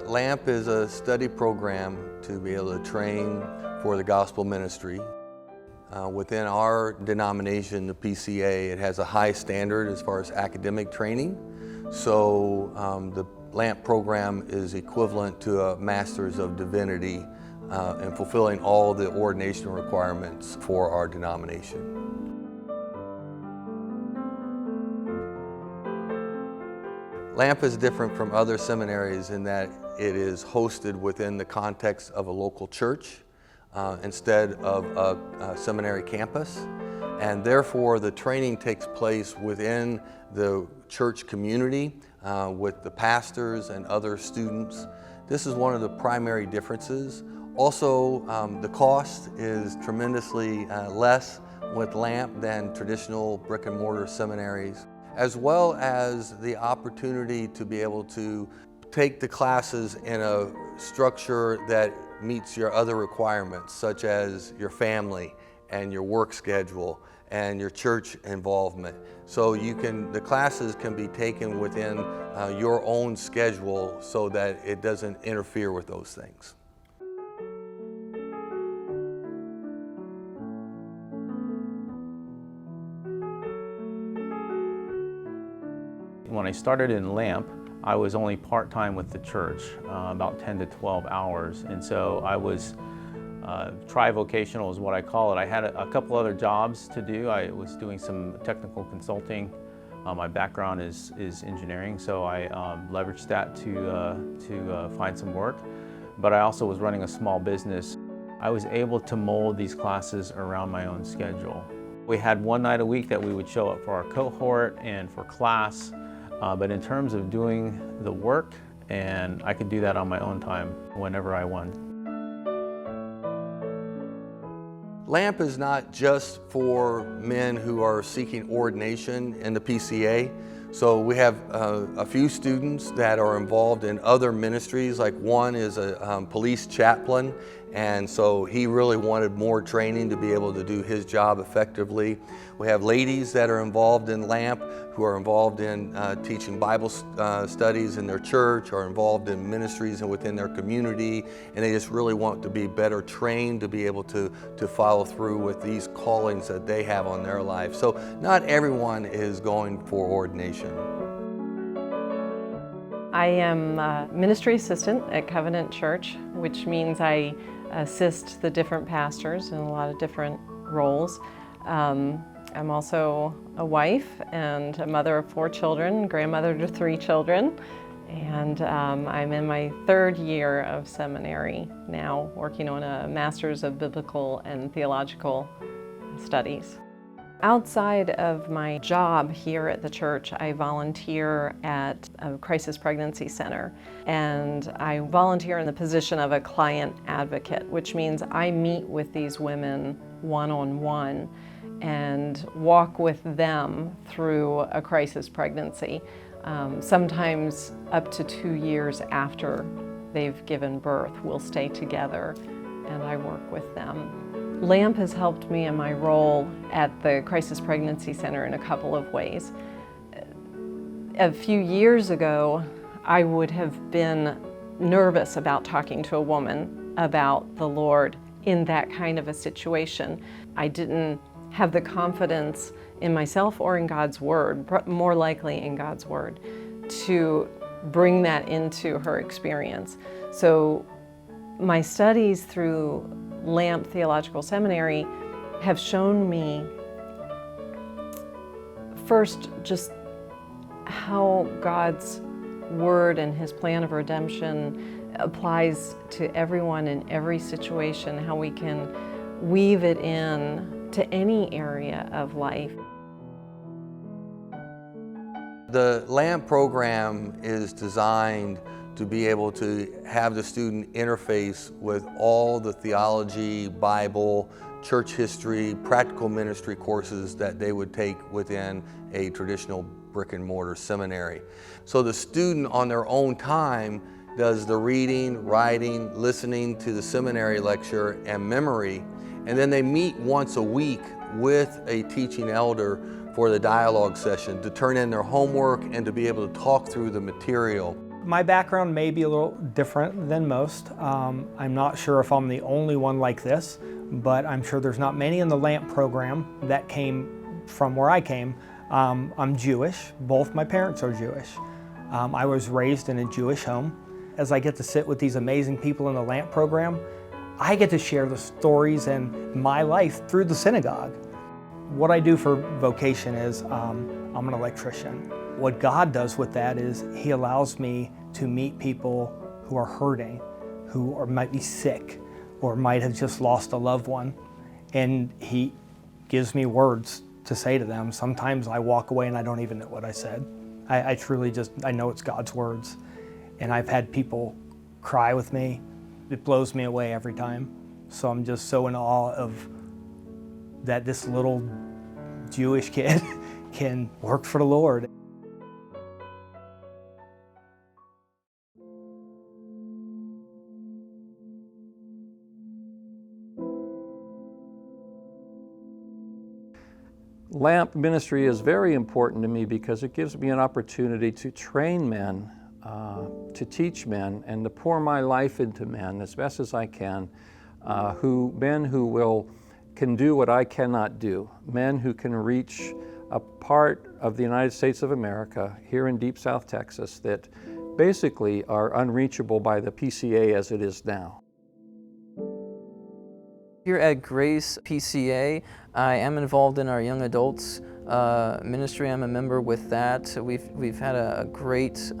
LAMP is a study program to be able to train for the gospel ministry. Within our denomination, the PCA, it has a high standard as far as academic training. So the LAMP program is equivalent to a Master's of Divinity and fulfilling all the ordination requirements for our denomination. LAMP is different from other seminaries in that it is hosted within the context of a local church instead of a seminary campus, and therefore the training takes place within the church community with the pastors and other students. This is one of the primary differences. Also, the cost is tremendously less with LAMP than traditional brick and mortar seminaries, as well as the opportunity to be able to take the classes in a structure that meets your other requirements, such as your family and your work schedule and your church involvement. So the classes can be taken within your own schedule so that it doesn't interfere with those things. When I started in LAMP, I was only part-time with the church, about 10 to 12 hours. And so I was tri-vocational is what I call it. I had a couple other jobs to do. I was doing some technical consulting. My background is engineering, so I leveraged that to find some work. But I also was running a small business. I was able to mold these classes around my own schedule. We had one night a week that we would show up for our cohort and for class. But in terms of doing the work, and I could do that on my own time whenever I want. LAMP is not just for men who are seeking ordination in the PCA. So we have a few students that are involved in other ministries, like one is a police chaplain, and so he really wanted more training to be able to do his job effectively. We have ladies that are involved in LAMP who are involved in teaching Bible studies in their church, or involved in ministries and within their community, and they just really want to be better trained to be able to follow through with these callings that they have on their life. So not everyone is going for ordination. I am a ministry assistant at Covenant Church, which means I assist the different pastors in a lot of different roles. I'm also a wife and a mother of 4 children, grandmother to 3 children, and I'm in my 3rd year of seminary now, working on a Master's of Biblical and Theological Studies. Outside of my job here at the church, I volunteer at a crisis pregnancy center, and I volunteer in the position of a client advocate, which means I meet with these women one-on-one and walk with them through a crisis pregnancy, sometimes up to 2 years after they've given birth. We'll stay together and I work with them. LAMP has helped me in my role at the Crisis Pregnancy Center in a couple of ways. A few years ago, I would have been nervous about talking to a woman about the Lord in that kind of a situation. I didn't have the confidence in myself or in God's Word, more likely in God's Word, to bring that into her experience. So my studies through LAMP Theological Seminary have shown me first just how God's Word and His plan of redemption applies to everyone in every situation, how we can weave it in to any area of life. The LAMP program is designed to be able to have the student interface with all the theology, Bible, church history, practical ministry courses that they would take within a traditional brick and mortar seminary. So the student on their own time does the reading, writing, listening to the seminary lecture, and memory, and then they meet once a week with a teaching elder for the dialogue session to turn in their homework and to be able to talk through the material. My background may be a little different than most. I'm not sure if I'm the only one like this, but I'm sure there's not many in the LAMP program that came from where I came. I'm Jewish. Both my parents are Jewish. I was raised in a Jewish home. As I get to sit with these amazing people in the LAMP program, I get to share the stories and my life through the synagogue. What I do for vocation is I'm an electrician. What God does with that is He allows me to meet people who are hurting, might be sick, or might have just lost a loved one. And He gives me words to say to them. Sometimes I walk away and I don't even know what I said. I truly I know it's God's words. And I've had people cry with me. It blows me away every time. So I'm just so in awe of that this little Jewish kid can work for the Lord. LAMP ministry is very important to me because it gives me an opportunity to train men, to teach men, and to pour my life into men as best as I can, men who can do what I cannot do, men who can reach a part of the United States of America here in deep South Texas that basically are unreachable by the PCA as it is now. Here at Grace PCA, I am involved in our young adults ministry. I'm a member with that. We've had a great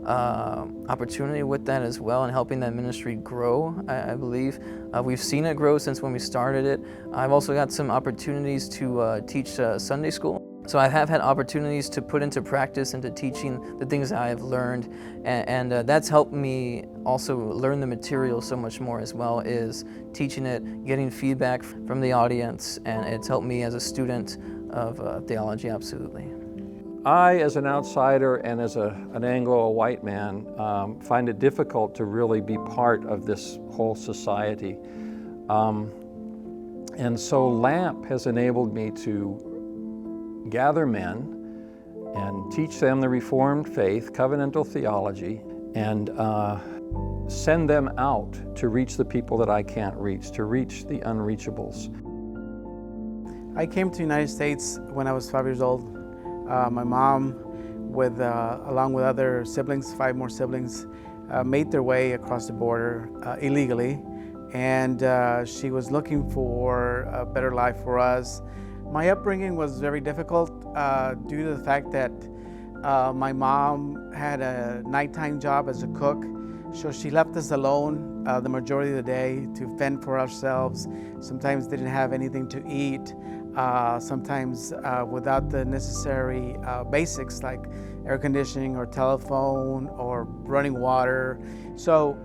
opportunity with that as well, and helping that ministry grow, I believe. We've seen it grow since when we started it. I've also got some opportunities to teach Sunday school. So I have had opportunities to put into practice into teaching the things that I have learned, and that's helped me also learn the material so much more as well, is teaching it, getting feedback from the audience, and it's helped me as a student of theology, absolutely. I, as an outsider and as an Anglo white man, find it difficult to really be part of this whole society. And so LAMP has enabled me to gather men and teach them the Reformed faith, covenantal theology, and send them out to reach the people that I can't reach, to reach the unreachables. I came to the United States when I was 5 years old. My mom, along with other siblings, 5 more siblings, made their way across the border illegally, and she was looking for a better life for us. My upbringing was very difficult due to the fact that my mom had a nighttime job as a cook, so she left us alone the majority of the day to fend for ourselves. Sometimes didn't have anything to eat, sometimes without the necessary basics like air conditioning or telephone or running water. So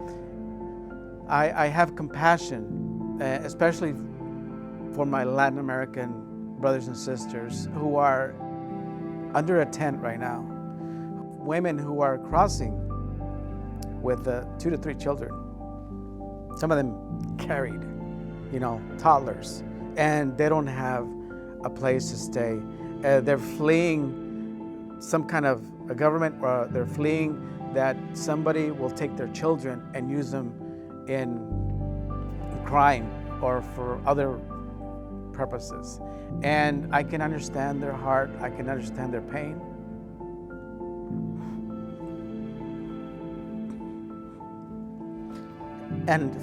I have compassion, especially for my Latin American brothers and sisters who are under a tent right now. Women who are crossing with 2 to 3 children. Some of them carried, toddlers, and they don't have a place to stay. They're fleeing some kind of a government, or they're fleeing that somebody will take their children and use them in crime or for other purposes. And I can understand their heart, I can understand their pain. And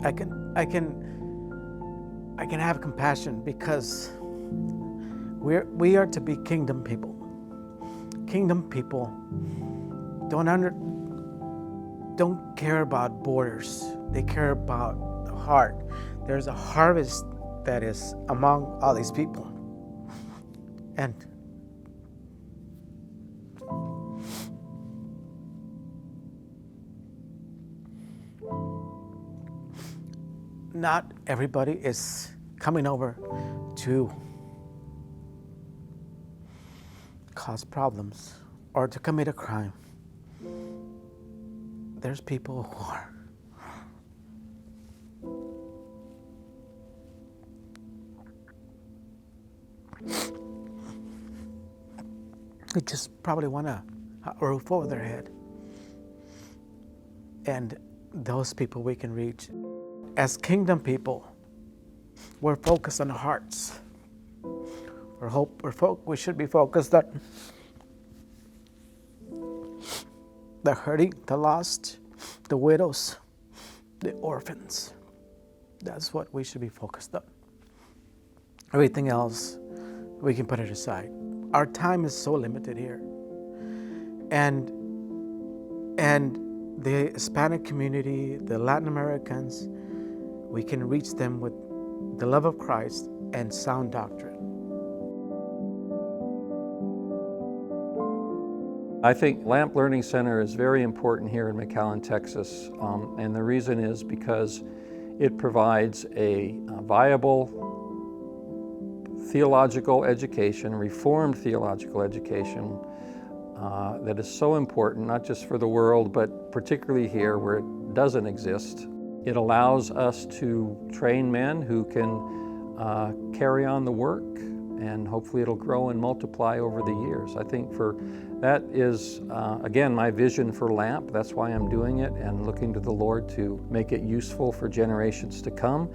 I can have compassion because we are to be kingdom people. Kingdom people don't care about borders. They care about the heart. There's a harvest that is among all these people. And not everybody is coming over to cause problems or to commit a crime. There's people who are who just probably want a roof over their head. And those people we can reach. As kingdom people, we're focused on the hearts. We should be focused on the hurting, the lost, the widows, the orphans. That's what we should be focused on. Everything else, we can put it aside. Our time is so limited here. And the Hispanic community, the Latin Americans, we can reach them with the love of Christ and sound doctrine. I think LAMP Learning Center is very important here in McAllen, Texas, and the reason is because it provides a viable theological education, reformed theological education, that is so important, not just for the world, but particularly here where it doesn't exist. It allows us to train men who can carry on the work, and hopefully it'll grow and multiply over the years. I think that is, again, my vision for LAMP. That's why I'm doing it and looking to the Lord to make it useful for generations to come.